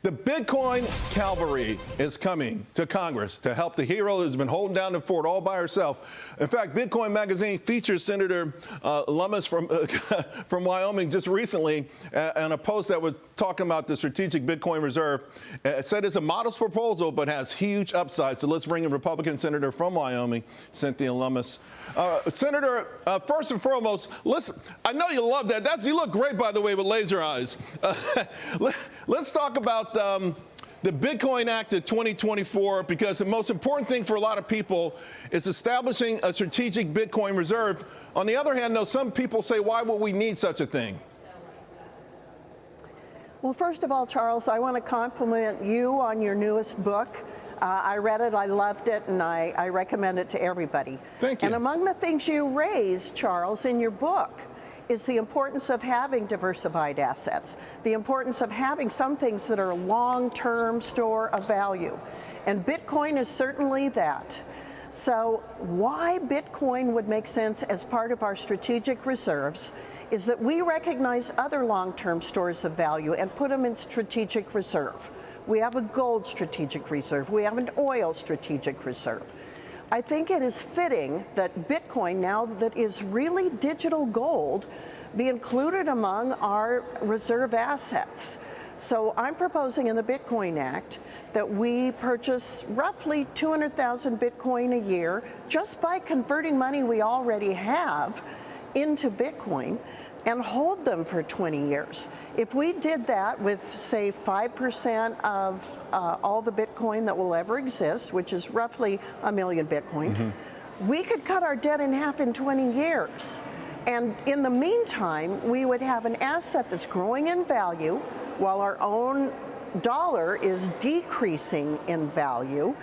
The Bitcoin cavalry is coming to Congress to help the hero who's been holding down the fort all by herself. In fact, Bitcoin Magazine features Senator Lummis from Wyoming just recently on a post that was talking about the strategic Bitcoin reserve. It said it's a modest proposal, but has huge upside. So let's bring in Republican Senator from Wyoming, Cynthia Lummis. Senator, first and foremost, listen, I know you love that. You look great, by the way, with laser eyes. Let's talk about the Bitcoin Act of 2024, because the most important thing for a lot of people is establishing a strategic Bitcoin reserve. On the other hand, though, some people say, why would we need such a thing? Well, first of all, Charles, I want to compliment you on your newest book. I read it, I loved it, and I recommend it to everybody. Thank you. And among the things you raised, Charles, in your book is the importance of having diversified assets, the importance of having some things that are long-term store of value. And Bitcoin is certainly that. So why Bitcoin would make sense as part of our strategic reserves is that we recognize other long-term stores of value and put them in strategic reserve. We have a gold strategic reserve. We have an oil strategic reserve. I think it is fitting that Bitcoin, now that is really digital gold, be included among our reserve assets. So I'm proposing in the Bitcoin Act that we purchase roughly 200,000 Bitcoin a year just by converting money we already have into Bitcoin and hold them for 20 years. If we did that with, say, 5% of all the Bitcoin that will ever exist, which is roughly 1 million Bitcoin, we could cut our debt in half in 20 years. And in the meantime, we would have an asset that's growing in value while our own dollar is decreasing in value.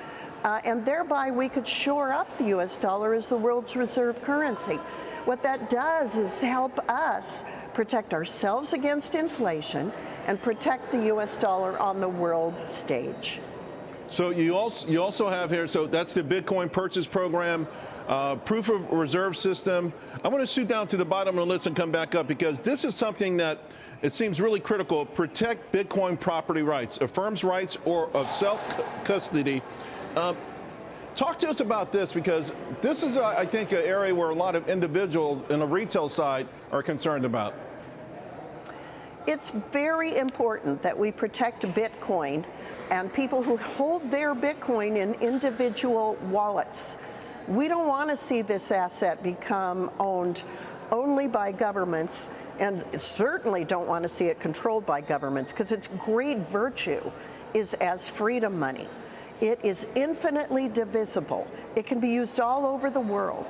And thereby we could shore up the US dollar as the world's reserve currency. What that does is help us protect ourselves against inflation and protect the US dollar on the world stage. So you also have here, so that's the Bitcoin purchase program, proof of reserve system. I want to shoot down to the bottom of the list and come back up, because this is something that it seems really critical. Protect Bitcoin property rights, a firm's rights or of self-custody. Talk to us about this, because this is, I think, an area where a lot of individuals in the retail side are concerned about. It's very important that we protect Bitcoin and people who hold their Bitcoin in individual wallets. We don't want to see this asset become owned only by governments, and certainly don't want to see it controlled by governments, because its great virtue is as freedom money. It is infinitely divisible. It can be used all over the world.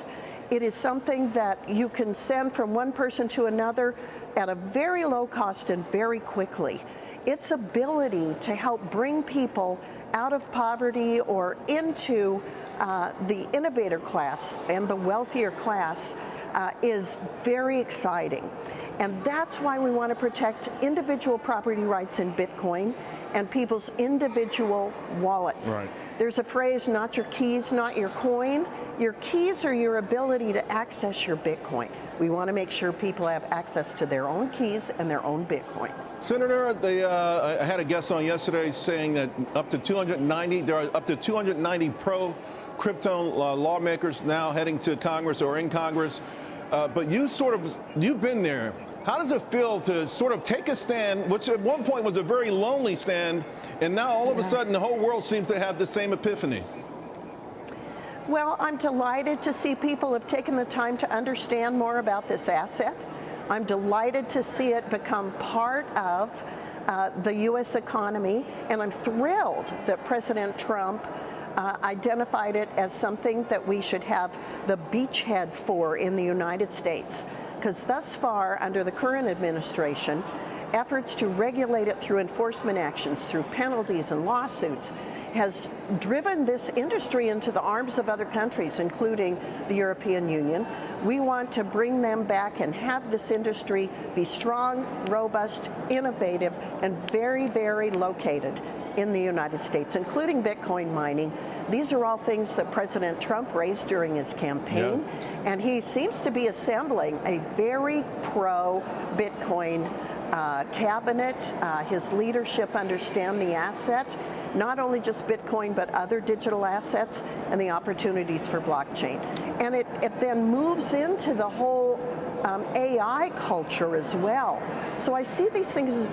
It is something that you can send from one person to another at a very low cost and very quickly. Its ability to help bring people out of poverty or into the innovator class and the wealthier class is very exciting. And that's why we want to protect individual property rights in Bitcoin and people's individual wallets. Right. There's a phrase, not your keys, not your coin. Your keys are your ability to access your Bitcoin. We want to make sure people have access to their own keys and their own Bitcoin. Senator, I had a guest on yesterday saying that there are up to 290 pro-crypto lawmakers now heading to Congress or in Congress. But you've been there. How does it feel to sort of take a stand, which at one point was a very lonely stand, and now all of a sudden the whole world seems to have the same epiphany? Well, I'm delighted to see people have taken the time to understand more about this asset. I'm delighted to see it become part of the U.S. economy, and I'm thrilled that President Trump identified it as something that we should have the beachhead for in the United States. Because thus far, under the current administration, efforts to regulate it through enforcement actions, through penalties and lawsuits, has driven this industry into the arms of other countries, including the European Union. We want to bring them back and have this industry be strong, robust, innovative, and very, very located in the United States, including Bitcoin mining. These are all things that President Trump raised during his campaign, and he seems to be assembling a very pro-Bitcoin cabinet. His leadership understand the assets, not only just Bitcoin, but other digital assets and the opportunities for blockchain. And it then moves into the whole AI culture as well. So I see these things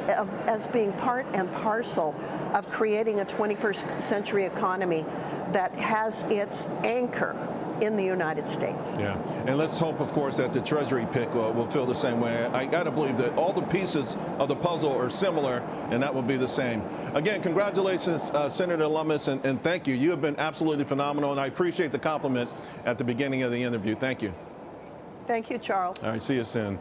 as being part and parcel of creating a 21st century economy that has its anchor in the United States. Yeah, and let's hope, of course, that the Treasury pick will feel the same way. I got to believe that all the pieces of the puzzle are similar, and that will be the same. Again, congratulations, Senator Lummis, and thank you. You have been absolutely phenomenal, and I appreciate the compliment at the beginning of the interview. Thank you. Thank you, Charles. All right, see you soon.